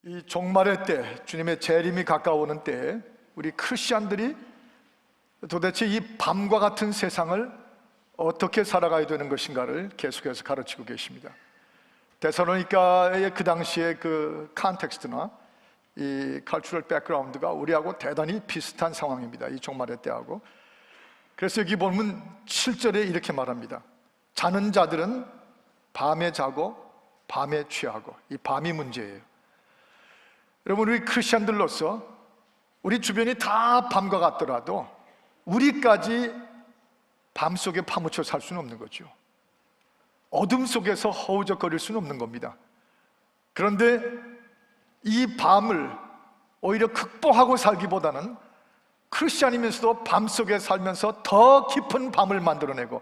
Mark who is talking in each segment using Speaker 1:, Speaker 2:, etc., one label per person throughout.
Speaker 1: 이 종말의 때, 주님의 재림이 가까워오는 때에 우리 크리스찬들이 도대체 이 밤과 같은 세상을 어떻게 살아가야 되는 것인가를 계속해서 가르치고 계십니다. 데살로니가의 그 당시의 그 컨텍스트나 이 컬처럴 백그라운드가 우리하고 대단히 비슷한 상황입니다. 이 종말의 때하고. 그래서 여기 보면 7절에 이렇게 말합니다. 자는 자들은 밤에 자고 밤에 취하고. 이 밤이 문제예요. 여러분, 우리 크리스천들로서 우리 주변이 다 밤과 같더라도 우리까지 밤속에 파묻혀 살 수는 없는 거죠. 어둠 속에서 허우적거릴 수는 없는 겁니다. 그런데 이 밤을 오히려 극복하고 살기보다는 크리스천이면서도 밤속에 살면서 더 깊은 밤을 만들어내고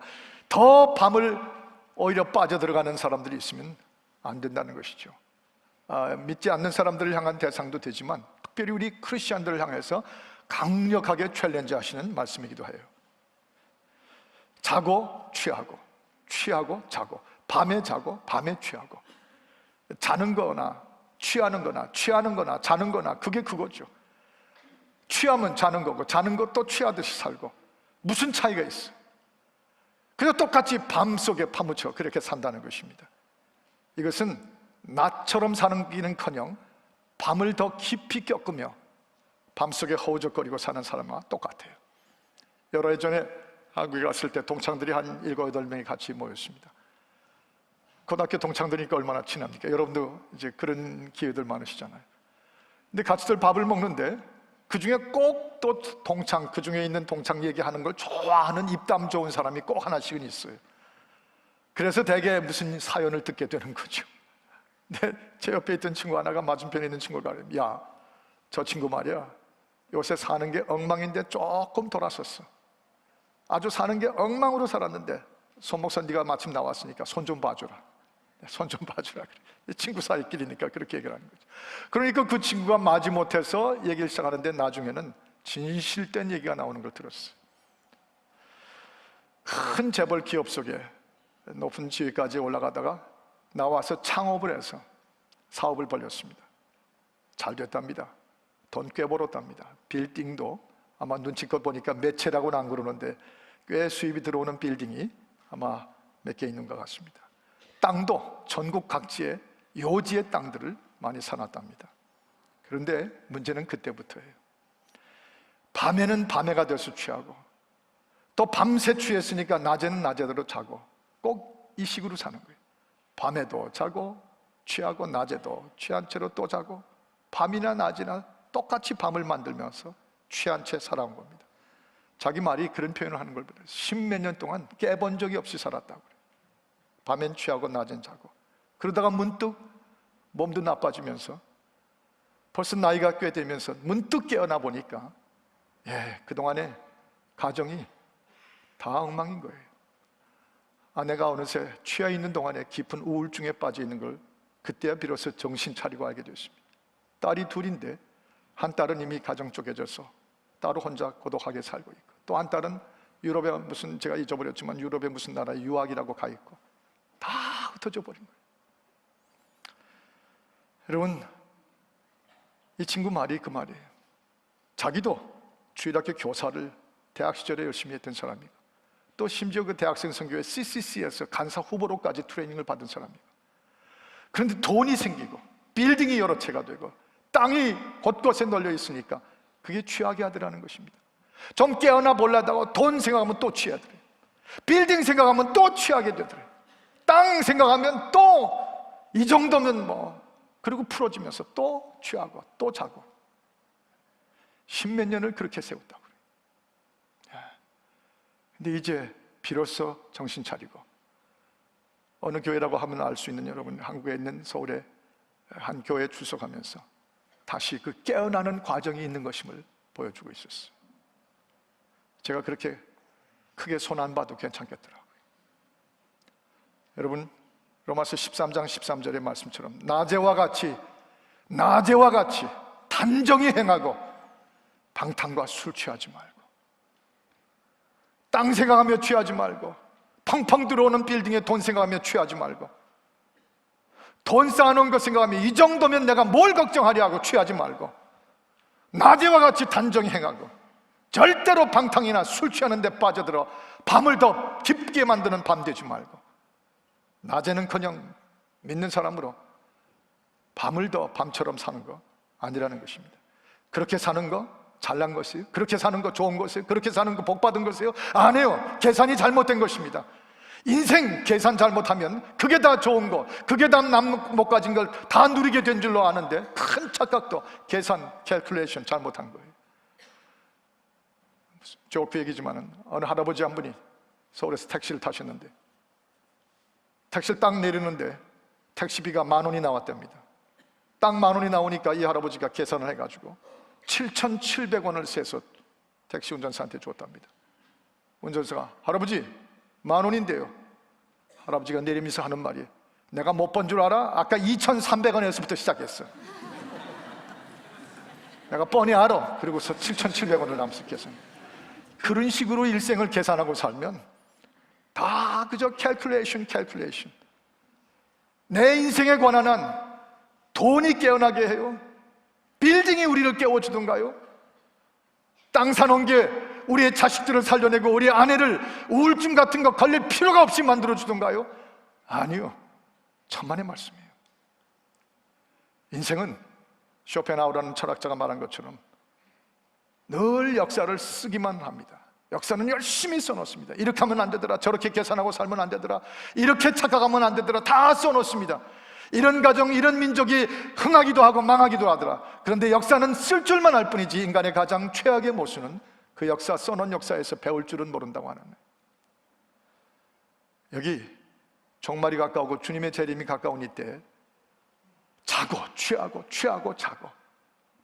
Speaker 1: 더 밤을 오히려 빠져들어가는 사람들이 있으면 안 된다는 것이죠. 믿지 않는 사람들을 향한 대상도 되지만 특별히 우리 크리스천들을 향해서 강력하게 챌린지 하시는 말씀이기도 해요. 자고 취하고, 취하고 자고, 밤에 자고 밤에 취하고. 자는 거나 취하는 거나 취하는 거나 자는 거나 그게 그거죠. 취하면 자는 거고 자는 것도 취하듯이 살고 무슨 차이가 있어? 그래서 똑같이 밤속에 파묻혀 그렇게 산다는 것입니다. 이것은 낮처럼 사는 기는커녕 밤을 더 깊이 겪으며 밤속에 허우적거리고 사는 사람과 똑같아요. 여러 해 전에 한국에 갔을 때 동창들이 한 7, 8명이 같이 모였습니다. 고등학교 동창들이니까 얼마나 친합니까? 여러분도 이제 그런 기회들 많으시잖아요. 근데 같이들 밥을 먹는데 그 중에 꼭 또 동창, 그 중에 있는 동창 얘기하는 걸 좋아하는 입담 좋은 사람이 꼭 하나씩은 있어요. 그래서 대개 무슨 사연을 듣게 되는 거죠. 근데 제 옆에 있던 친구 하나가 맞은편에 있는 친구가 그래요. 야, 저 친구 말이야, 요새 사는 게 엉망인데 조금 돌아섰어. 아주 사는 게 엉망으로 살았는데 손 목사 네가 마침 나왔으니까 손 좀 봐주라. 손 좀 봐주라 그래. 친구 사이끼리니까 그렇게 얘기를 하는 거죠. 그러니까 그 친구가 마지못해서 얘기를 시작하는데 나중에는 진실된 얘기가 나오는 걸 들었어요. 큰 재벌 기업 속에 높은 지위까지 올라가다가 나와서 창업을 해서 사업을 벌였습니다. 잘 됐답니다. 돈 꽤 벌었답니다. 빌딩도 아마 눈치껏 보니까 몇 채라고는 안 그러는데 꽤 수입이 들어오는 빌딩이 아마 몇 개 있는 것 같습니다. 땅도 전국 각지에 요지의 땅들을 많이 사놨답니다. 그런데 문제는 그때부터예요. 밤에는 밤에가 돼서 취하고 또 밤새 취했으니까 낮에는 낮에대로 자고 꼭 이 식으로 사는 거예요. 밤에도 자고 취하고 낮에도 취한 채로 또 자고 밤이나 낮이나 똑같이 밤을 만들면서 취한 채 살아온 겁니다. 자기 말이 그런 표현을 하는 걸 보면 10몇 년 동안 깨본 적이 없이 살았다고 그래요. 밤엔 취하고 낮엔 자고. 그러다가 문득 몸도 나빠지면서 벌써 나이가 꽤 되면서 문득 깨어나 보니까 그동안에 가정이 다 엉망인 거예요. 아내가 어느새 취해 있는 동안에 깊은 우울증에 빠져 있는 걸 그때야 비로소 정신 차리고 알게 됐습니다. 딸이 둘인데 한 딸은 이미 가정 쪼개져서 따로 혼자 고독하게 살고 있고 또 한 딸은 유럽에 무슨, 제가 잊어버렸지만 유럽의 무슨 나라에 유학이라고 가 있고 다 흩어져 버린 거예요. 여러분, 이 친구 말이 그 말이에요. 자기도 주일학교 교사를 대학 시절에 열심히 했던 사람이고 또 심지어 그 대학생 선교회 CCC에서 간사 후보로까지 트레이닝을 받은 사람이고 그런데 돈이 생기고 빌딩이 여러 채가 되고 땅이 곳곳에 널려 있으니까 그게 취하게 하더라는 것입니다. 좀 깨어나 보려다가 돈 생각하면 또 취하더래요. 빌딩 생각하면 또 취하게 되더래요. 땅 생각하면 또 이 정도면 뭐, 그리고 풀어지면서 또 취하고 또 자고 10몇 년을 그렇게 세웠다고 그래요. 근데 이제 비로소 정신 차리고 어느 교회라고 하면 알 수 있는 여러분, 한국에 있는 서울의 한 교회에 출석하면서 다시 그 깨어나는 과정이 있는 것임을 보여주고 있었어요. 제가 그렇게 크게 손 안 봐도 괜찮겠더라고요. 여러분, 로마서 13장 13절의 말씀처럼 낮에와 같이 단정히 행하고 방탕과 술 취하지 말고 땅 생각하며 취하지 말고 펑펑 들어오는 빌딩에 돈 생각하며 취하지 말고 돈 쌓아놓은 거 생각하면 이 정도면 내가 뭘 걱정하랴고 취하지 말고, 낮에와 같이 단정히 행하고, 절대로 방탕이나 술 취하는 데 빠져들어 밤을 더 깊게 만드는 밤 되지 말고, 낮에는커녕 믿는 사람으로 밤을 더 밤처럼 사는 거 아니라는 것입니다. 그렇게 사는 거 잘난 것이에요? 그렇게 사는 거 좋은 것이에요? 그렇게 사는 거 복 받은 것이에요? 아니에요. 계산이 잘못된 것입니다. 인생 계산 잘못하면 그게 다 좋은 거, 그게 다 남 못 가진 걸 다 누리게 된 줄로 아는데 큰 착각도 계산, 캘큘레이션 잘못한 거예요. 조크 얘기지만은 어느 할아버지 한 분이 서울에서 택시를 타셨는데, 택시를 딱 내리는데 택시비가 10,000원이 나왔답니다. 딱 10,000원이 나오니까 이 할아버지가 계산을 해가지고 7,700원을 세서 택시 운전사한테 줬답니다. 운전사가 할아버지 10,000원인데요. 할아버지가 내리면서 하는 말이, 내가 못 본 줄 알아? 아까 2,300원에서부터 시작했어. 내가 뻔히 알아. 그리고서 7,700원을 남습겠어. 그런 식으로 일생을 계산하고 살면 다 그저 캘큘레이션. 내 인생에 관한 한 돈이 깨어나게 해요? 빌딩이 우리를 깨워주던가요? 땅 사놓은 게 우리의 자식들을 살려내고 우리 아내를 우울증 같은 거 걸릴 필요가 없이 만들어주던가요? 아니요. 천만의 말씀이에요. 인생은 쇼펜하우라는 철학자가 말한 것처럼 늘 역사를 쓰기만 합니다. 역사는 열심히 써놓습니다. 이렇게 하면 안 되더라, 저렇게 계산하고 살면 안 되더라, 이렇게 착각하면 안 되더라, 다 써놓습니다. 이런 가정, 이런 민족이 흥하기도 하고 망하기도 하더라. 그런데 역사는 쓸 줄만 알 뿐이지 인간의 가장 최악의 모습은 그 역사, 써놓은 역사에서 배울 줄은 모른다고 하는 거예요. 여기 종말이 가까우고 주님의 재림이 가까운 이때 자고 취하고 자고,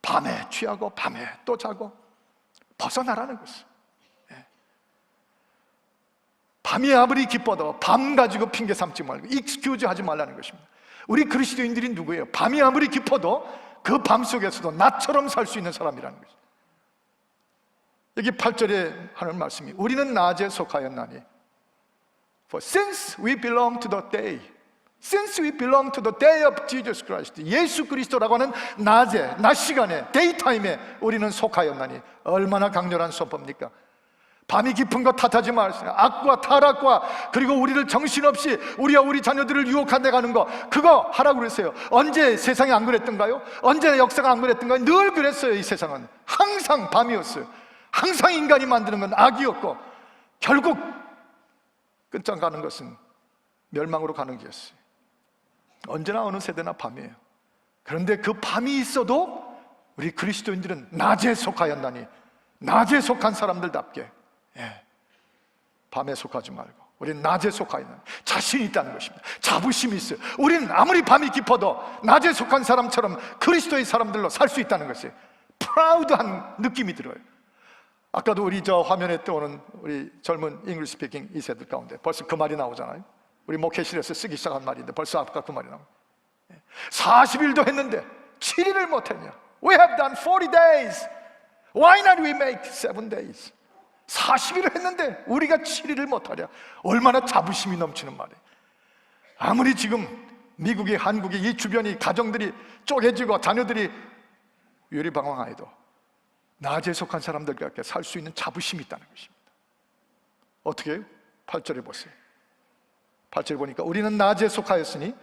Speaker 1: 밤에 취하고 밤에 또 자고, 벗어나라는 것이에요. 밤이 아무리 기뻐도 밤 가지고 핑계 삼지 말고 익스큐즈 하지 말라는 것입니다. 우리 그리스도인들이 누구예요? 밤이 아무리 깊어도 그 밤 속에서도 낮처럼 살 수 있는 사람이라는 것이죠. 여기 8절에 하는 말씀이, 우리는 낮에 속하였나니 For since we belong to the day, since we belong to the day of Jesus Christ, 예수 그리스도라고 하는 낮에, 낮 시간에, 데이타임에 우리는 속하였나니. 얼마나 강렬한 선포입니까? 밤이 깊은 거 탓하지 마세요. 악과 타락과 그리고 우리를 정신없이 우리와 우리 자녀들을 유혹해 가는 거, 그거 하라고 그랬어요. 언제 세상이 안 그랬던가요? 언제 역사가 안 그랬던가요? 늘 그랬어요. 이 세상은 항상 밤이었어요. 항상 인간이 만드는 건 악이었고 결국 끝장가는 것은 멸망으로 가는 길이었어요. 언제나 어느 세대나 밤이에요. 그런데 그 밤이 있어도 우리 그리스도인들은 낮에 속하였나니, 낮에 속한 사람들답게 밤에 속하지 말고 우리는 낮에 속하였나니 자신이 있다는 것입니다. 자부심이 있어요. 우리는 아무리 밤이 깊어도 낮에 속한 사람처럼 그리스도의 사람들로 살 수 있다는 것이에요. 프라우드한 느낌이 들어요. 아까도 우리 저 화면에 떠오는 우리 젊은 잉글리시 스피킹 2세들 가운데 벌써 그 말이 나오잖아요. 우리 목회실에서 쓰기 시작한 말인데 벌써 아까 그 말이 나옵니다. 40일도 했는데 7일을 못했냐? We have done 40 days. Why not we make 7 days? 40일을 했는데 우리가 7일을 못하랴. 얼마나 자부심이 넘치는 말이에요. 아무리 지금 미국이, 한국이, 이 주변이 가정들이 쪼개지고 자녀들이 유리방황하여도 낮에 속한 사람들과 살 수 있는 자부심이 있다는 것입니다. 어떻게 해요? 8절에 보세요. 8절 보니까 우리는 낮에 속하였으니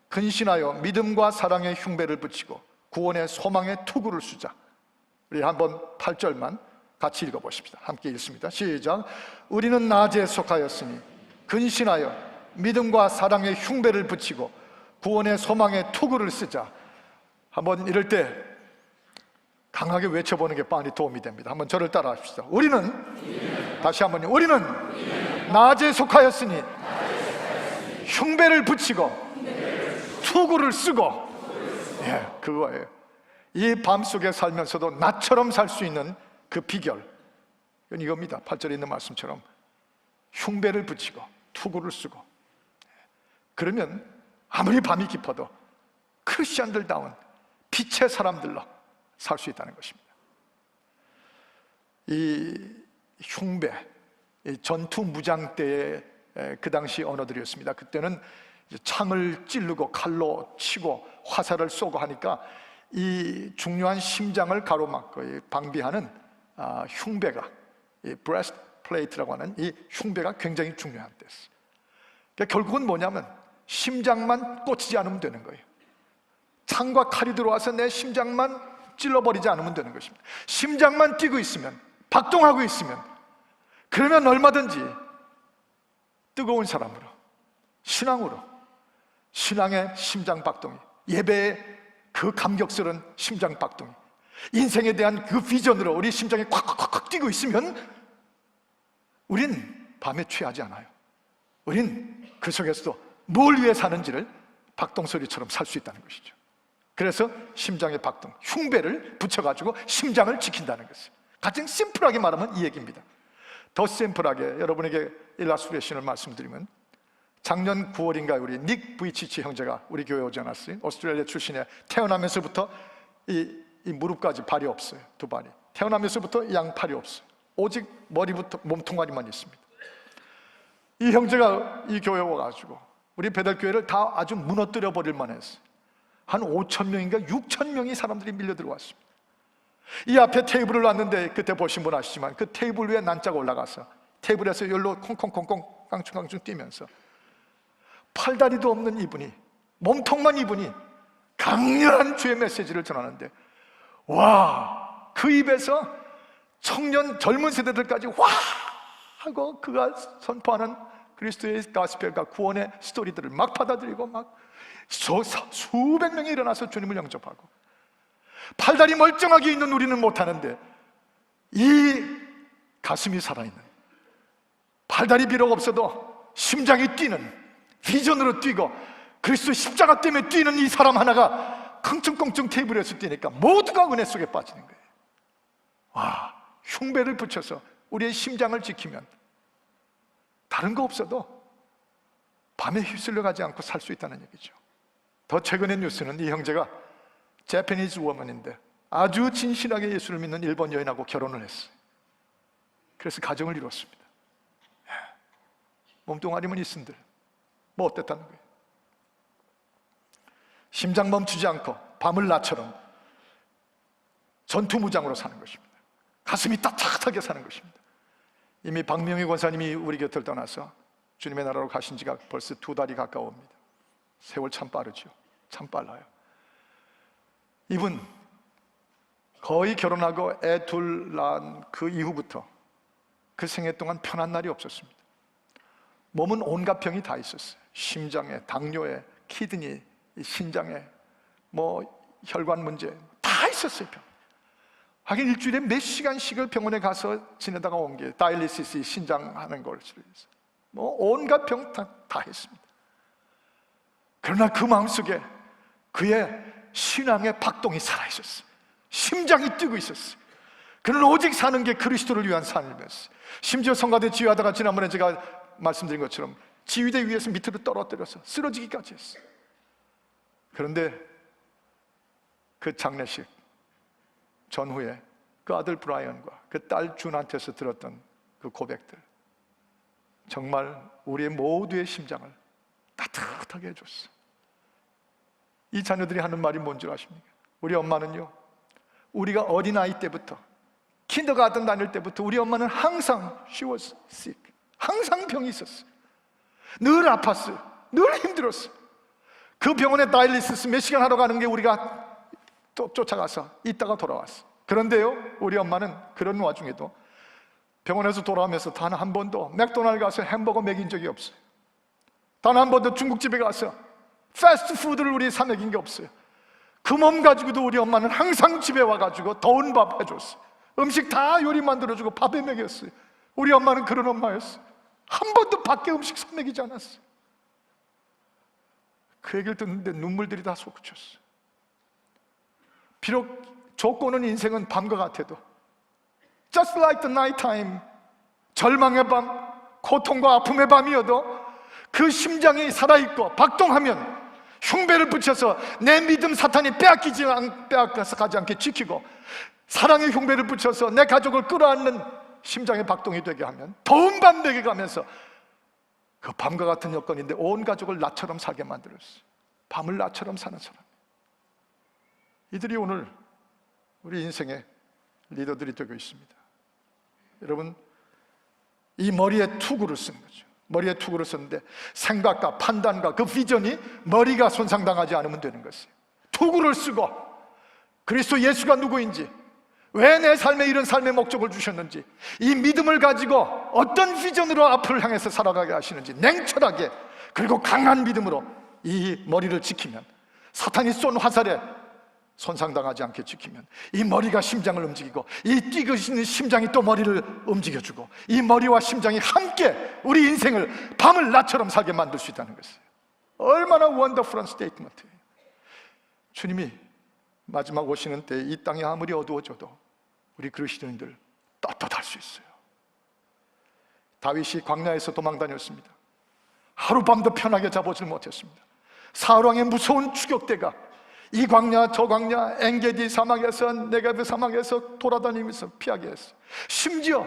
Speaker 1: 근신하여 믿음과 사랑의 흉배를 붙이고 구원의 소망의 투구를 쓰자. 우리 한번 8절만 같이 읽어보십시다. 함께 읽습니다. 시작. 우리는 낮에 속하였으니 근신하여 믿음과 사랑의 흉배를 붙이고 구원의 소망의 투구를 쓰자. 한번 이럴 때 강하게 외쳐보는 게 많이 도움이 됩니다. 한번 저를 따라 합시다. 우리는 다시 한번요. 우리는 낮에 속하였으니 흉배를 붙이고 투구를 쓰고, 그거예요. 이 밤 속에 살면서도 낮처럼 살 수 있는 그 비결, 이건 이겁니다. 8절에 있는 말씀처럼 흉배를 붙이고 투구를 쓰고, 그러면 아무리 밤이 깊어도 크리스천들다운 빛의 사람들로 살 수 있다는 것입니다. 이 흉배, 이 전투 무장 때의 그 당시 언어들이었습니다. 그때는 이제 창을 찌르고 칼로 치고 화살을 쏘고 하니까 이 중요한 심장을 가로막고 방비하는 흉배가, 이 브레스트 플레이트라고 하는 이 흉배가 굉장히 중요한 데스. 그러니까 결국은 뭐냐면 심장만 꽂히지 않으면 되는 거예요. 창과 칼이 들어와서 내 심장만 찔러버리지 않으면 되는 것입니다. 심장만 뛰고 있으면, 박동하고 있으면, 그러면 얼마든지 뜨거운 사람으로, 신앙으로, 신앙의 심장 박동이, 예배의 그 감격스러운 심장 박동이, 인생에 대한 그 비전으로 우리 심장이 콱콱콱 뛰고 있으면 우린 밤에 취하지 않아요. 우린 그 속에서도 뭘 위해 사는지를 박동소리처럼 살 수 있다는 것이죠. 그래서 심장의 박동, 흉배를 붙여가지고 심장을 지킨다는 것이에요. 가장 심플하게 말하면 이 얘기입니다. 더 심플하게 여러분에게 일러스트레이션을 말씀드리면, 작년 9월인가 우리 닉 부이치치 형제가 우리 교회에 오지 않았어요? 오스트레일리아 출신에 태어나면서부터 이 무릎까지 발이 없어요. 두 발이. 태어나면서부터 양팔이 없어요. 오직 머리부터 몸통아리만 있습니다. 이 형제가 이 교회에 와가지고 우리 배달교회를 다 아주 무너뜨려 버릴 만했어요. 한 5,000명인가 6,000명이 사람들이 밀려 들어왔습니다. 이 앞에 테이블을 놨는데, 그때 보신 분 아시지만 그 테이블 위에 난자가 올라가서 테이블에서 열로 콩콩콩콩 깡충깡충 뛰면서 팔다리도 없는 이분이, 몸통만 이분이 강렬한 주의 메시지를 전하는데, 와, 그 입에서 청년 젊은 세대들까지 와 하고 그가 선포하는 그리스도의 가스펠과 구원의 스토리들을 막 받아들이고 막 수백 명이 일어나서 주님을 영접하고, 팔다리 멀쩡하게 있는 우리는 못하는데 이 가슴이 살아있는, 팔다리 비록 없어도 심장이 뛰는, 비전으로 뛰고 그리스도 십자가 때문에 뛰는 이 사람 하나가 껑충껑충 테이블에서 뛰니까 모두가 은혜 속에 빠지는 거예요. 와, 흉배를 붙여서 우리의 심장을 지키면 다른 거 없어도 밤에 휩쓸려 가지 않고 살 수 있다는 얘기죠. 더 최근의 뉴스는 이 형제가 재패니즈 워먼인데 아주 진실하게 예수를 믿는 일본 여인하고 결혼을 했어요. 그래서 가정을 이뤘습니다. 몸뚱아리만 있은들 뭐 어땠다는 거예요? 심장 멈추지 않고 밤을 낮처럼 전투무장으로 사는 것입니다. 가슴이 따뜻하게 사는 것입니다. 이미 박명희 권사님이 우리 곁을 떠나서 주님의 나라로 가신 지가 벌써 2달이 가까워옵니다. 세월 참 빠르죠. 참 빨라요. 이분 거의 결혼하고 애 둘 낳은 그 이후부터 그 생애 동안 편한 날이 없었습니다. 몸은 온갖 병이 다 있었어요. 심장에, 당뇨에, 키드니, 신장에, 뭐 혈관 문제 다 있었어요. 병. 하긴 일주일에 몇 시간씩을 병원에 가서 지내다가 온 게 다이리시스, 신장 하는 걸, 뭐 온갖 병 다 했습니다. 그러나 그 마음속에 그의 신앙의 박동이 살아있었어요. 심장이 뛰고 있었어요. 그는 오직 사는 게 그리스도를 위한 삶이었어요. 심지어 성가대 지휘하다가 지난번에 제가 말씀드린 것처럼 지휘대 위에서 밑으로 떨어뜨려서 쓰러지기까지 했어요. 그런데 그 장례식 전후에 그 아들 브라이언과 그 딸 준한테서 들었던 그 고백들, 정말 우리의 모두의 심장을 따뜻하게 해줬어요. 이 자녀들이 하는 말이 뭔 줄 아십니까? 우리 엄마는요, 우리가 어린아이 때부터, 킨더가든 다닐 때부터 우리 엄마는 항상 she was sick, 항상 병이 있었어요. 늘 아팠어요. 늘 힘들었어요. 그 병원에 다이리시스 몇 시간 하러 가는 게 우리가 또 쫓아가서 있다가 돌아왔어요. 그런데요, 우리 엄마는 그런 와중에도 병원에서 돌아오면서 단 한 번도 맥도날드 가서 햄버거 먹인 적이 없어요. 단 한 번도 중국집에 가서 패스트푸드를 우리 사 먹인 게 없어요. 그 몸 가지고도 우리 엄마는 항상 집에 와가지고 더운 밥 해줬어요. 음식 다 요리 만들어주고 밥에 먹였어요. 우리 엄마는 그런 엄마였어요. 한 번도 밖에 음식 사 먹이지 않았어요. 그 얘기를 듣는데 눈물들이 다 솟구쳤어요. 비록 조건은 인생은 밤과 같아도 Just like the night time, 절망의 밤, 고통과 아픔의 밤이어도 그 심장이 살아있고 박동하면 흉배를 붙여서 내 믿음 사탄이 빼앗아서 가지 않게 지키고, 사랑의 흉배를 붙여서 내 가족을 끌어안는 심장의 박동이 되게 하면 더운 밤 먹여가면서 그 밤과 같은 여건인데 온 가족을 나처럼 살게 만들었어요. 밤을 나처럼 사는 사람. 이들이 오늘 우리 인생의 리더들이 되고 있습니다. 여러분, 이 머리에 투구를 쓴 거죠. 머리에 투구를 썼는데 생각과 판단과 그 비전이 머리가 손상당하지 않으면 되는 것이에요. 투구를 쓰고 그리스도 예수가 누구인지, 왜 내 삶에 이런 삶의 목적을 주셨는지, 이 믿음을 가지고 어떤 비전으로 앞을 향해서 살아가게 하시는지 냉철하게, 그리고 강한 믿음으로 이 머리를 지키면, 사탄이 쏜 화살에 손상당하지 않게 지키면 이 머리가 심장을 움직이고 이 뛰고 있는 심장이 또 머리를 움직여주고 이 머리와 심장이 함께 우리 인생을 밤을 낮처럼 살게 만들 수 있다는 것이에요. 얼마나 원더풀한 스테이트먼트예요. 주님이 마지막 오시는 때 이 땅이 아무리 어두워져도 우리 그리스도인들 떳떳할 수 있어요. 다윗이 광야에서 도망다녔습니다. 하룻밤도 편하게 자보질 못했습니다. 사울왕의 무서운 추격대가 이 광야 저 광야 엔게디 사막에서 네게브 사막에서 돌아다니면서 피하게 했어요. 심지어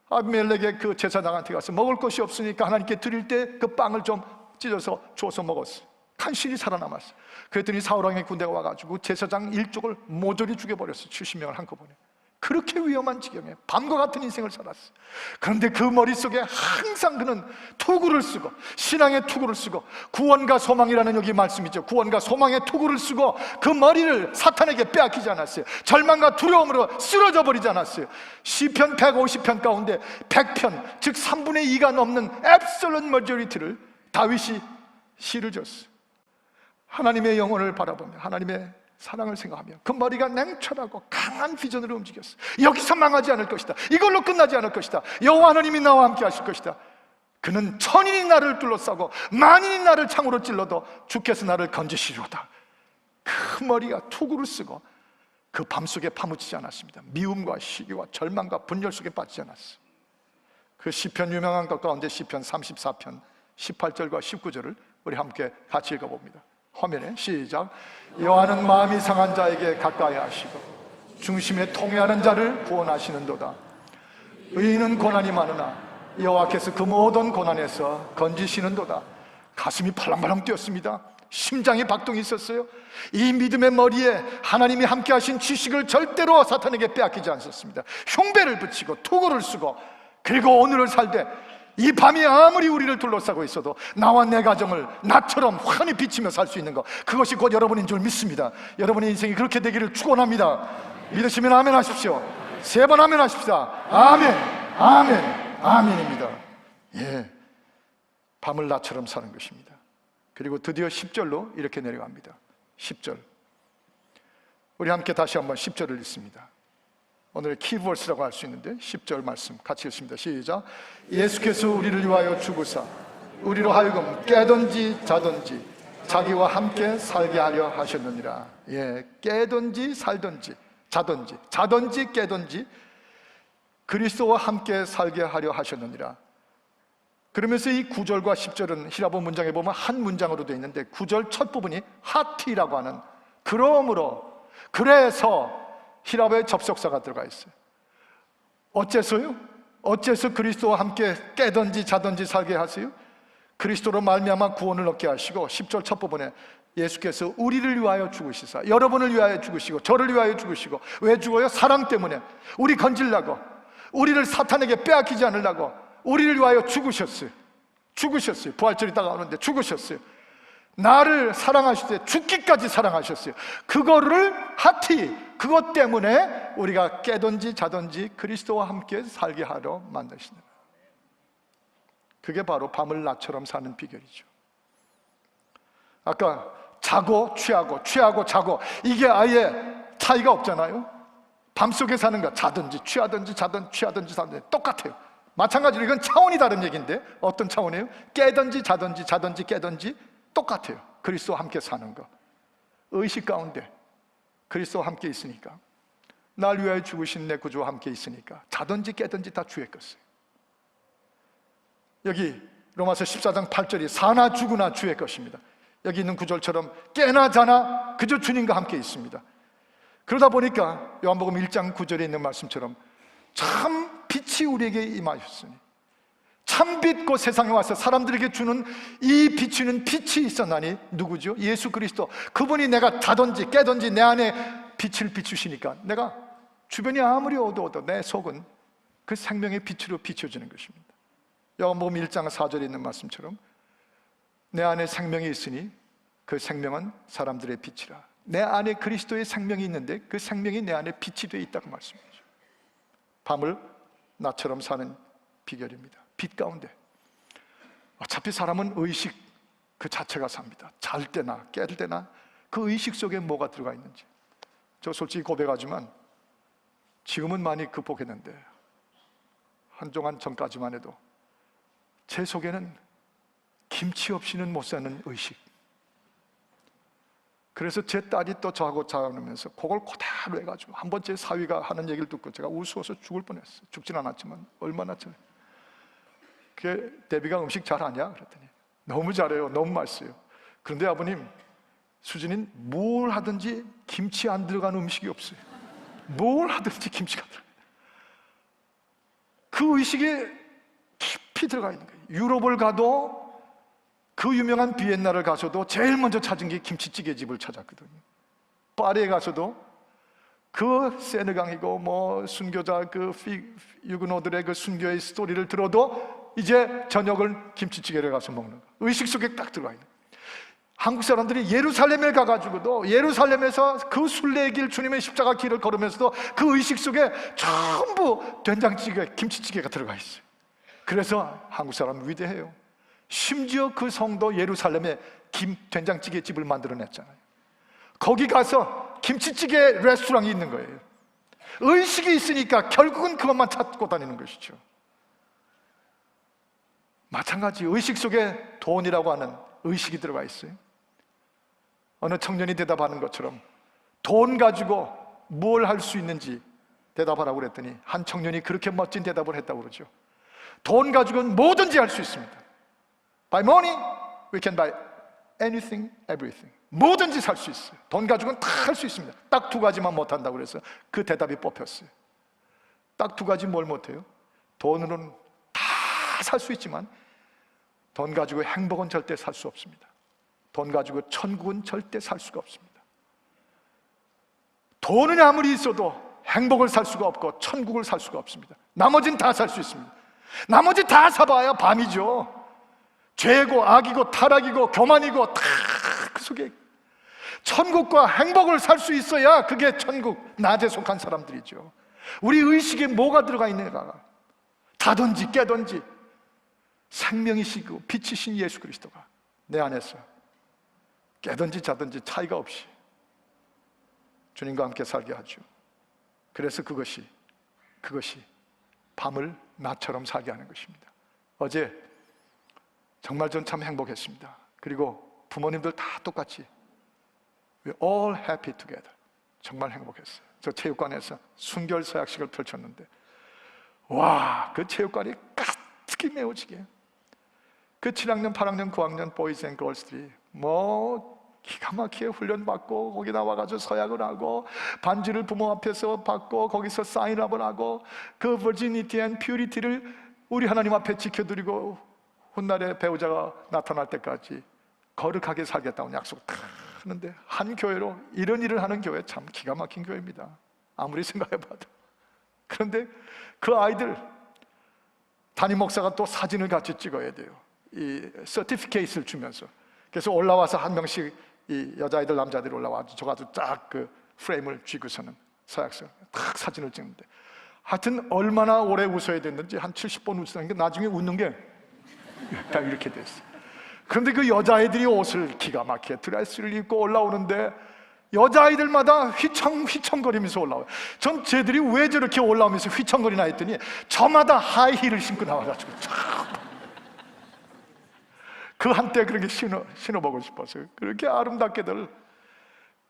Speaker 1: 아비멜렉의 그 제사장한테 가서 먹을 것이 없으니까 하나님께 드릴 때 그 빵을 좀 찢어서 줘서 먹었어요. 간신히 살아남았어요. 그랬더니 사울왕의 군대가 와가지고 제사장 일족을 모조리 죽여버렸어요. 70명을 한꺼번에. 그렇게 위험한 지경에 밤과 같은 인생을 살았어요. 그런데 그 머릿속에 항상 그는 투구를 쓰고, 신앙의 투구를 쓰고, 구원과 소망이라는 여기 말씀이죠. 구원과 소망의 투구를 쓰고 그 머리를 사탄에게 빼앗기지 않았어요. 절망과 두려움으로 쓰러져 버리지 않았어요. 시편 150편 가운데 100편, 즉 3분의 2가 넘는 앱솔런 머저리티를 다윗이 시를 줬어요. 하나님의 영혼을 바라보며 하나님의 사랑을 생각하며 그 머리가 냉철하고 강한 비전으로 움직였어요. 여기서 망하지 않을 것이다. 이걸로 끝나지 않을 것이다. 여호와 하나님이 나와 함께 하실 것이다. 그는 천인이 나를 둘러싸고 만인이 나를 창으로 찔러도 주께서 나를 건지시리로다. 그 머리가 투구를 쓰고 그 밤속에 파묻히지 않았습니다. 미움과 시기와 절망과 분열 속에 빠지지 않았어요. 그 시편 유명한 것 가운데 시편 34편 18절과 19절을 우리 함께 같이 읽어봅니다. 화면에 시작. 여호와는 마음이 상한 자에게 가까이 하시고 중심에 통회하는 자를 구원하시는도다. 의인은 고난이 많으나 여호와께서 그 모든 고난에서 건지시는도다. 가슴이 팔랑팔랑 뛰었습니다. 심장에 박동이 있었어요. 이 믿음의 머리에 하나님이 함께 하신 지식을 절대로 사탄에게 빼앗기지 않았습니다. 흉배를 붙이고 투구를 쓰고, 그리고 오늘을 살되 이 밤이 아무리 우리를 둘러싸고 있어도 나와 내 가정을 나처럼 환히 비치며 살 수 있는 것, 그것이 곧 여러분인 줄 믿습니다. 여러분의 인생이 그렇게 되기를 축원합니다. 믿으시면 아멘 하십시오. 3번 아멘 하십시다. 아멘, 아멘, 아멘입니다. 예, 밤을 낮처럼 사는 것입니다. 그리고 드디어 10절로 이렇게 내려갑니다. 10절, 우리 함께 다시 한번 10절을 읽습니다. 오늘의 키버스라고 할 수 있는데 10절 말씀 같이 읽습니다. 시작. 예수께서 우리를 위하여 죽으사 우리로 하여금 깨든지 자든지 자기와 함께 살게 하려 하셨느니라. 예, 깨든지 살든지 자든지 깨든지 그리스도와 함께 살게 하려 하셨느니라. 그러면서 이 9절과 10절은 히라보 문장에 보면 한 문장으로 되어 있는데 9절 첫 부분이 하티라고 하는 그러므로, 그래서 히라보의 접속사가 들어가 있어요. 어째서요? 어째서 그리스도와 함께 깨든지 자든지 살게 하세요? 그리스도로 말미암아 구원을 얻게 하시고, 10절 첫 부분에 예수께서 우리를 위하여 죽으시사, 여러분을 위하여 죽으시고 저를 위하여 죽으시고, 왜 죽어요? 사랑 때문에 우리 건지려고, 우리를 사탄에게 빼앗기지 않으려고 우리를 위하여 죽으셨어요. 부활절이 다가오는데 죽으셨어요. 나를 사랑하실 때 죽기까지 사랑하셨어요. 그거를 하티, 그것 때문에 우리가 깨든지 자든지 그리스도와 함께 살게 하려 만드시는 거예요. 그게 바로 밤을 낮처럼 사는 비결이죠. 아까 자고 취하고 취하고 자고, 이게 아예 차이가 없잖아요. 밤속에 사는 거, 자든지 취하든지 취하든지 똑같아요. 마찬가지로 이건 차원이 다른 얘기인데, 어떤 차원이에요? 깨든지 자든지 깨든지 똑같아요. 그리스도와 함께 사는 거, 의식 가운데 그리스도와 함께 있으니까, 날 위하여 죽으신 내 구주와 함께 있으니까 자든지 깨든지 다 주의 것이에요. 여기 로마서 14장 8절이 사나 죽으나 주의 것입니다. 여기 있는 구절처럼 깨나 자나 그저 주님과 함께 있습니다. 그러다 보니까 요한복음 1장 9절에 있는 말씀처럼 참 빛이 우리에게 임하셨으니 참빛 곧 세상에 와서 사람들에게 주는 이 비추는 빛이 있었나니 누구죠? 예수 그리스도. 그분이 내가 자든지 깨든지 내 안에 빛을 비추시니까 내가 주변이 아무리 어두워도 내 속은 그 생명의 빛으로 비춰지는 것입니다. 요한복음 1장 4절에 있는 말씀처럼 내 안에 생명이 있으니 그 생명은 사람들의 빛이라. 내 안에 그리스도의 생명이 있는데 그 생명이 내 안에 빛이 되어 있다고 말씀하죠. 밤을 나처럼 사는 비결입니다. 빛 가운데. 어차피 사람은 의식 그 자체가 삽니다. 잘 때나 깰 때나 그 의식 속에 뭐가 들어가 있는지. 저 솔직히 고백하지만 지금은 많이 극복했는데 한동안 전까지만 해도 제 속에는 김치 없이는 못 사는 의식. 그래서 제 딸이 또 저하고 자라면서 그걸 그대로 해가지고 한 번째 사위가 하는 얘기를 듣고 제가 우스워서 죽을 뻔했어요. 죽진 않았지만 얼마나 잘. 그 데비가 음식 잘하냐? 그랬더니 너무 잘해요. 너무 맛있어요. 그런데 아버님, 수진이는 뭘 하든지 김치 안 들어가는 음식이 없어요. 뭘 하든지 김치가 들어가요. 그 의식에 깊이 들어가 있는 거예요. 유럽을 가도 그 유명한 비엔나를 가서도 제일 먼저 찾은 게 김치찌개 집을 찾았거든요. 파리에 가서도 그 세느강이고 뭐 순교자 그 유그노들의 그 순교의 스토리를 들어도 이제 저녁을 김치찌개를 가서 먹는 거예요. 의식 속에 딱 들어가 있는 거예요. 한국 사람들이 예루살렘에 가가지고도 예루살렘에서 그 순례의 길, 주님의 십자가 길을 걸으면서도 그 의식 속에 전부 된장찌개, 김치찌개가 들어가 있어요. 그래서 한국 사람 위대해요. 심지어 그 성도 예루살렘에 된장찌개 집을 만들어냈잖아요. 거기 가서 김치찌개 레스토랑이 있는 거예요. 의식이 있으니까 결국은 그것만 찾고 다니는 것이죠. 마찬가지 의식 속에 돈이라고 하는 의식이 들어가 있어요. 어느 청년이 대답하는 것처럼 돈 가지고 뭘 할 수 있는지 대답하라고 그랬더니 한 청년이 그렇게 멋진 대답을 했다고 그러죠. 돈 가지고는 뭐든지 할 수 있습니다. By money, we can buy anything, everything. 뭐든지 살 수 있어요. 돈 가지고는 다 할 수 있습니다. 딱 두 가지만 못한다고 그래서 그 대답이 뽑혔어요. 딱 두 가지 뭘 못해요? 돈으로는 다 살 수 있지만 돈 가지고 행복은 절대 살 수 없습니다. 돈 가지고 천국은 절대 살 수가 없습니다. 돈은 아무리 있어도 행복을 살 수가 없고 천국을 살 수가 없습니다. 나머지는 다 살 수 있습니다. 나머지 다 사봐야 밤이죠. 죄고 악이고 타락이고 교만이고 다 그 속에 천국과 행복을 살 수 있어야 그게 천국, 낮에 속한 사람들이죠. 우리 의식에 뭐가 들어가 있는가? 다든지 깨든지 생명이시고 빛이신 예수 그리스도가 내 안에서 깨든지 자든지 차이가 없이 주님과 함께 살게 하죠. 그래서 그것이 밤을 낮처럼 살게 하는 것입니다. 어제 정말 전 참 행복했습니다. 그리고 부모님들 다 똑같이 We're all happy together. 정말 행복했어요. 저 체육관에서 순결 서약식을 펼쳤는데 와, 그 체육관이 가득히 메워지게 그 7학년, 8학년, 9학년 보이즈 앤 걸스들이 뭐 기가 막히게 훈련받고 거기 나와가지고 서약을 하고 반지를 부모 앞에서 받고 거기서 사인업을 하고 그 버지니티 앤 퓨리티를 우리 하나님 앞에 지켜드리고 훗날에 배우자가 나타날 때까지 거룩하게 살겠다고 약속 다 하는데 한 교회로 이런 일을 하는 교회 참 기가 막힌 교회입니다. 아무리 생각해봐도. 그런데 그 아이들 담임 목사가 또 사진을 같이 찍어야 돼요. 이 서티피케이트를 주면서. 그래서 올라와서 한 명씩 이 여자아이들 남자들이 올라와서 저 가지고 딱 그 프레임을 쥐고서는 서약서 딱 사진을 찍는데 하여튼 얼마나 오래 웃어야 됐는지 한 70번 웃었는데 나중에 웃는 게 다 이렇게 됐어요. 그런데 그 여자아이들이 옷을 기가 막히게 드레스를 입고 올라오는데 여자아이들마다 휘청휘청거리면서 올라와요. 전 쟤들이 왜 저렇게 올라오면서 휘청거리나 했더니 저마다 하이힐을 신고 나와가지고 그 한때 그렇게 신어보고 싶었어요. 그렇게 아름답게들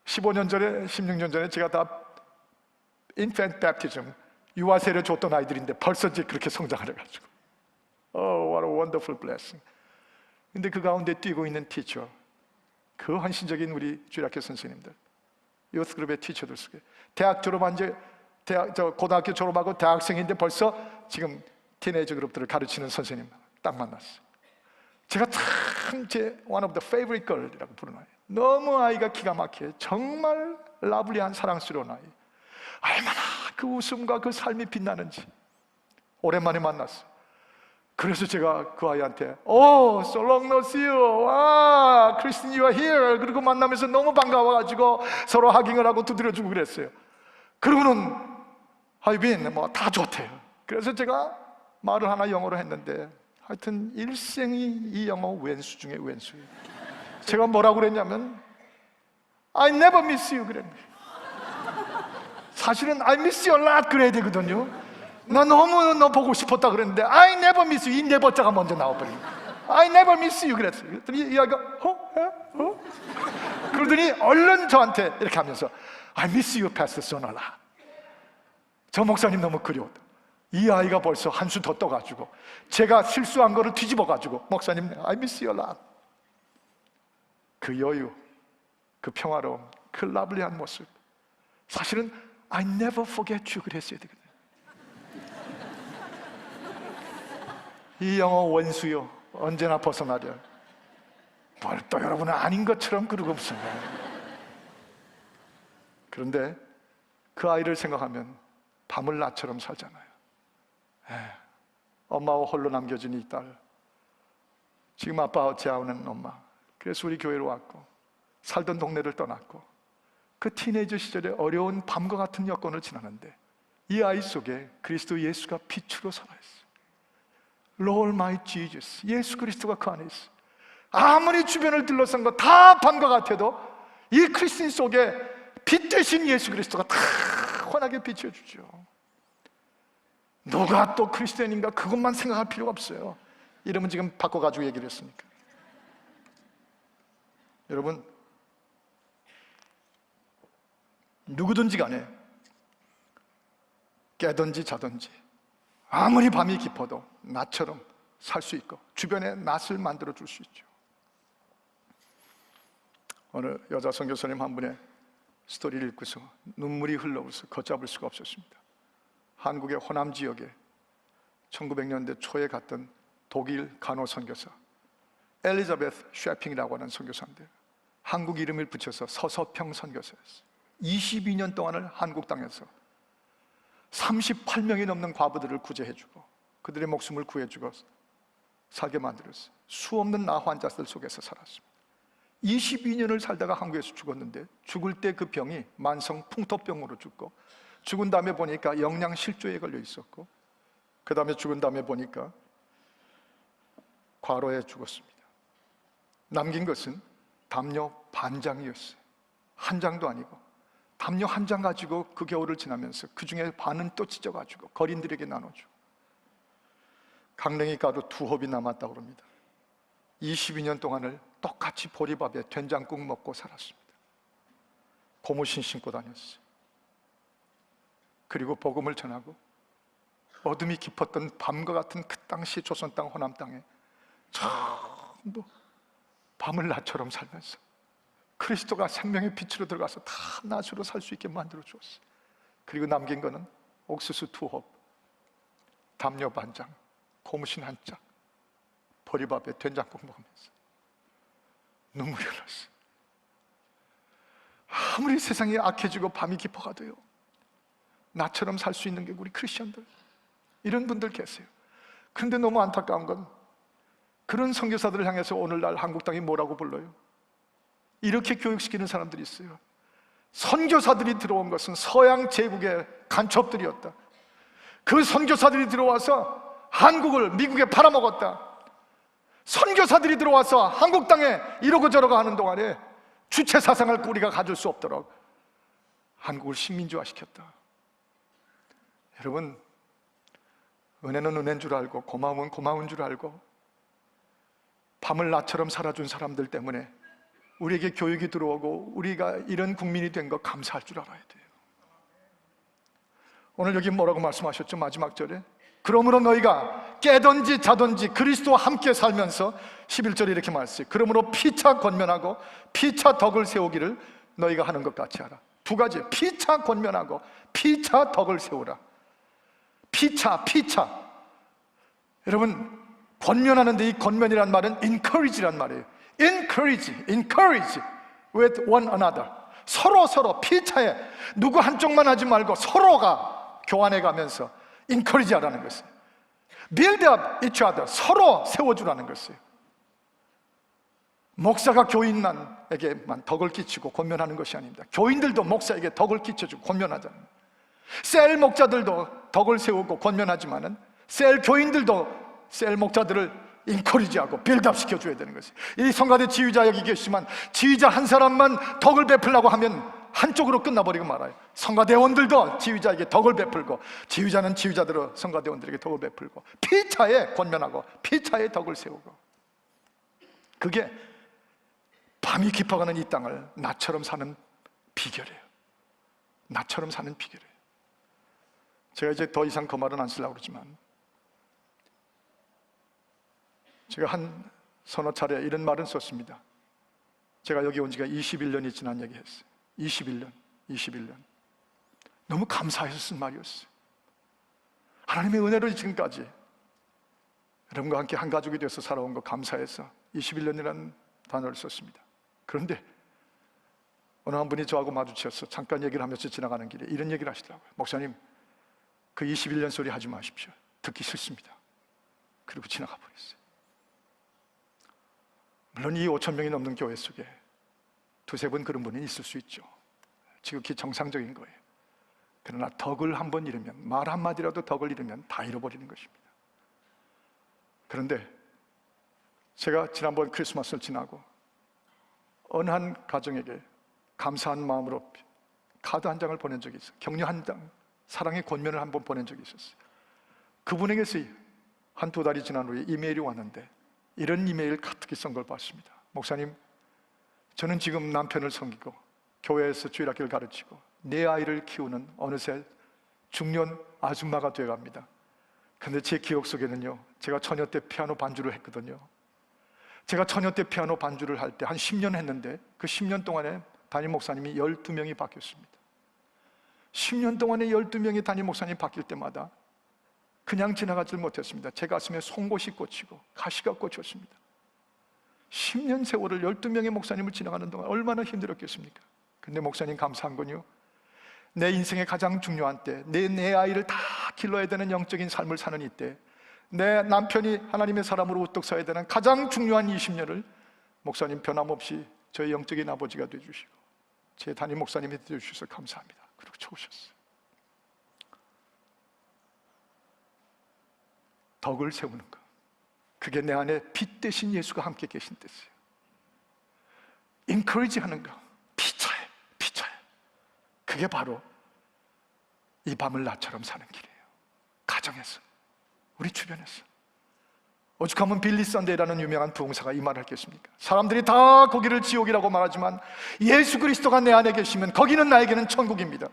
Speaker 1: 15년 전에 16년 전에 제가 다 인펜트 배프티즘 유아 세례 줬던 아이들인데 벌써 이제 그렇게 성장을 해가지고 what a wonderful blessing. 근데 그 가운데 뛰고 있는 티처, 그 헌신적인 우리 주일학교 선생님들, 유스그룹의 티처들 속에 대학 졸업한 지 고등학교 졸업하고 대학생인데 벌써 지금 티네이저 그룹들을 가르치는 선생님 딱 만났어요. 제가 참 제 one of the favorite girl이라고 부르는 아이, 너무 아이가 기가 막혀요. 정말 러블리한 사랑스러운 아이. 얼마나 그 웃음과 그 삶이 빛나는지 오랜만에 만났어요. 그래서 제가 그 아이한테 so long no see you. 와, 크리스틴 you are here. 그리고 만나면서 너무 반가워가지고 서로 하깅을 하고 두드려주고 그랬어요. 그러고는 how you been? 뭐 다 좋대요. 그래서 제가 말을 하나 영어로 했는데 하여튼 일생이 이 영어 왼수 중에 왼수예요. 제가 뭐라고 그랬냐면 I never miss you 그랬는데, 사실은 I miss you a lot 그래야 되거든요. 나 너무 너 보고 싶었다 그랬는데 I never miss you, 이 네버자가 먼저 나와버린 거예요. I never miss you 그랬어요. 그랬더니 이 아이가 그러더니 얼른 저한테 이렇게 하면서 I miss you, Pastor Sonola. 저 목사님 너무 그리웠다. 이 아이가 벌써 한 수 더 떠가지고 제가 실수한 거를 뒤집어가지고 목사님 I miss you a lot. 그 여유, 그 평화로움, 그 러블리한 모습, 사실은 I never forget you 그랬어야 되거든요. 이 영어 원수요, 언제나 벗어나려. 뭘 또 여러분은 아닌 것처럼 그러고 무슨 거예요. 그런데 그 아이를 생각하면 밤을 낮처럼 살잖아요. 엄마와 홀로 남겨진 이 딸, 지금 아빠와 재우는 엄마. 그래서 우리 교회로 왔고 살던 동네를 떠났고 그 티네이저 시절에 어려운 밤과 같은 여건을 지나는데 이 아이 속에 그리스도 예수가 빛으로 살아있어요. Lord my Jesus, 예수 그리스도가 그 안에 있어요. 아무리 주변을 둘러싼 거 다 밤과 같아도 이 크리스틴 속에 빛 대신 예수 그리스도가 다 환하게 비춰주죠. 누가 또 크리스찬인가 그것만 생각할 필요가 없어요. 이름은 지금 바꿔가지고 얘기를 했으니까. 여러분, 누구든지 간에 깨든지 자든지 아무리 밤이 깊어도 낮처럼 살 수 있고 주변에 낯을 만들어 줄 수 있죠. 어느 여자 선교사님 한 분의 스토리를 읽고서 눈물이 흘러서 걷잡을 수가 없었습니다. 한국의 호남 지역에 1900년대 초에 갔던 독일 간호 선교사 엘리자베스 쉐핑이라고 하는 선교사인데 한국 이름을 붙여서 서서평 선교사였어요. 22년 동안을 한국 땅에서 38명이 넘는 과부들을 구제해주고 그들의 목숨을 구해주고 살게 만들었어요. 수없는 나 환자들 속에서 살았습니다. 22년을 살다가 한국에서 죽었는데 죽을 때 그 병이 만성 풍토병으로 죽고 죽은 다음에 보니까 영양실조에 걸려 있었고 그 다음에 죽은 다음에 보니까 과로에 죽었습니다. 남긴 것은 담요 반장이었어요. 한 장도 아니고 담요 한 장 가지고 그 겨울을 지나면서 그 중에 반은 또 찢어가지고 거린들에게 나눠주고 강냉이 가루 2홉이 남았다고 합니다. 22년 동안을 똑같이 보리밥에 된장국 먹고 살았습니다. 고무신 신고 다녔어요. 그리고 복음을 전하고 어둠이 깊었던 밤과 같은 그 당시 조선 땅 호남 땅에 전부 밤을 낮처럼 살면서 그리스도가 생명의 빛으로 들어가서 다 낮으로 살 수 있게 만들어 주었어요. 그리고 남긴 거는 옥수수 2홉, 담요 반장, 고무신 한 짝, 보리밥에 된장국 먹으면서 눈물이 흘렀어요. 아무리 세상이 악해지고 밤이 깊어가도요 나처럼 살 수 있는 게 우리 크리스천들, 이런 분들 계세요. 그런데 너무 안타까운 건 그런 선교사들을 향해서 오늘날 한국 땅이 뭐라고 불러요? 이렇게 교육시키는 사람들이 있어요. 선교사들이 들어온 것은 서양 제국의 간첩들이었다. 그 선교사들이 들어와서 한국을 미국에 팔아먹었다. 선교사들이 들어와서 한국 땅에 이러고 저러고 하는 동안에 주체 사상을 우리가 가질 수 없도록 한국을 식민지화시켰다. 여러분, 은혜는 은혜인 줄 알고 고마움은 고마운 줄 알고 밤을 낮처럼 살아준 사람들 때문에 우리에게 교육이 들어오고 우리가 이런 국민이 된 거 감사할 줄 알아야 돼요. 오늘 여기 뭐라고 말씀하셨죠? 마지막 절에 그러므로 너희가 깨든지 자든지 그리스도와 함께 살면서 11절에 이렇게 말했어요. 그러므로 피차 권면하고 피차 덕을 세우기를 너희가 하는 것 같이 하라. 두 가지, 피차 권면하고 피차 덕을 세우라. 피차. 여러분, 권면하는데 이 권면이란 말은 encourage란 말이에요. encourage with one another. 서로 피차에 누구 한쪽만 하지 말고 서로가 교환해 가면서 encourage 하라는 것이에요. build up each other. 서로 세워주라는 것이에요. 목사가 교인에게만 덕을 끼치고 권면하는 것이 아닙니다. 교인들도 목사에게 덕을 끼쳐주고 권면하잖아요. 셀 목자들도 덕을 세우고 권면하지만은 셀 교인들도 셀 목자들을 인커리지하고 빌드업 시켜줘야 되는 것이에요. 이 성가대 지휘자 여기 계시지만 지휘자 한 사람만 덕을 베풀려고 하면 한쪽으로 끝나버리고 말아요. 성가대원들도 지휘자에게 덕을 베풀고 지휘자는 지휘자대로 성가대원들에게 덕을 베풀고 피차에 권면하고 피차에 덕을 세우고, 그게 밤이 깊어가는 이 땅을 나처럼 사는 비결이에요. 나처럼 사는 비결이에요. 제가 이제 더 이상 그 말은 안 쓰려고 그러지만 제가 한 서너 차례 이런 말은 썼습니다. 제가 여기 온 지가 21년이 지난 얘기했어요. 21년. 너무 감사해서 쓴 말이었어요. 하나님의 은혜로 지금까지 여러분과 함께 한 가족이 되어서 살아온 거 감사해서 21년이라는 단어를 썼습니다. 그런데 어느 한 분이 저하고 마주쳐서 잠깐 얘기를 하면서 지나가는 길에 이런 얘기를 하시더라고요. 목사님, 그 21년 소리 하지 마십시오. 듣기 싫습니다. 그리고 지나가 버렸어요. 물론 이 5천 명이 넘는 교회 속에 두세 번 그런 분이 있을 수 있죠. 지극히 정상적인 거예요. 그러나 덕을 한번 잃으면, 말 한마디라도 덕을 잃으면 다 잃어버리는 것입니다. 그런데 제가 지난번 크리스마스를 지나고 어느 한 가정에게 감사한 마음으로 카드 한 장을 보낸 적이 있어요. 격려 한 장, 사랑의 권면을 한번 보낸 적이 있었어요. 그분에게서 한두 달이 지난 후에 이메일이 왔는데 이런 이메일 카톡이 쓴 걸 봤습니다. 목사님, 저는 지금 남편을 섬기고 교회에서 주일학교를 가르치고 내 아이를 키우는 어느새 중년 아줌마가 되어갑니다. 근데 제 기억 속에는요, 제가 처녀 때 피아노 반주를 했거든요. 제가 처녀 때 피아노 반주를 할 때 한 10년 했는데 그 10년 동안에 담임 목사님이 12명이 바뀌었습니다. 10년 동안에 12명의 담임 목사님이 바뀔 때마다 그냥 지나가질 못했습니다. 제 가슴에 송곳이 꽂히고 가시가 꽂혔습니다. 10년 세월을 12명의 목사님을 지나가는 동안 얼마나 힘들었겠습니까? 근데 목사님 감사한 건요, 내 인생의 가장 중요한 때, 내 아이를 다 길러야 되는 영적인 삶을 사는 이때, 내 남편이 하나님의 사람으로 우뚝 서야 되는 가장 중요한 20년을 목사님 변함없이 저의 영적인 아버지가 되어주시고 제 담임 목사님이 되어주셔서 감사합니다. 그리고 좋으셨어요. 덕을 세우는 것, 그게 내 안에 빛 대신 예수가 함께 계신 뜻이에요. 인커리지 하는 거, 피차에 그게 바로 이 밤을 나처럼 사는 길이에요. 가정에서, 우리 주변에서. 오죽하면 빌리 선데이라는 유명한 부흥사가 이 말을 했겠습니까? 사람들이 다 거기를 지옥이라고 말하지만 예수 그리스도가 내 안에 계시면 거기는 나에게는 천국입니다.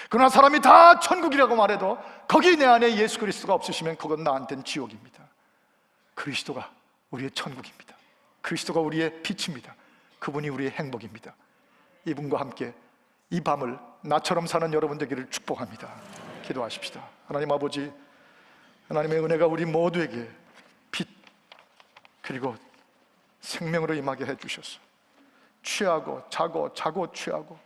Speaker 1: 그러나 사람이 다 천국이라고 말해도 거기 내 안에 예수 그리스도가 없으시면 그건 나한테는 지옥입니다. 그리스도가 우리의 천국입니다. 그리스도가 우리의 빛입니다. 그분이 우리의 행복입니다. 이분과 함께 이 밤을 나처럼 사는 여러분 되기를 축복합니다. 기도하십시다. 하나님 아버지, 하나님의 은혜가 우리 모두에게 빛 그리고 생명으로 임하게 해주셔서 취하고 자고 취하고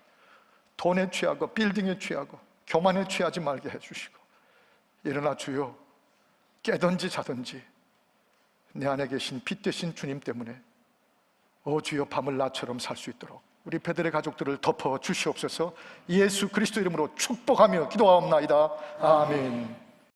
Speaker 1: 돈에 취하고 빌딩에 취하고 교만에 취하지 말게 해주시고, 일어나 주여 깨든지 자든지 내 안에 계신 빛 되신 주님 때문에 오 주여 밤을 나처럼 살 수 있도록 우리 베들의 가족들을 덮어 주시옵소서. 예수 그리스도 이름으로 축복하며 기도하옵나이다. 아멘.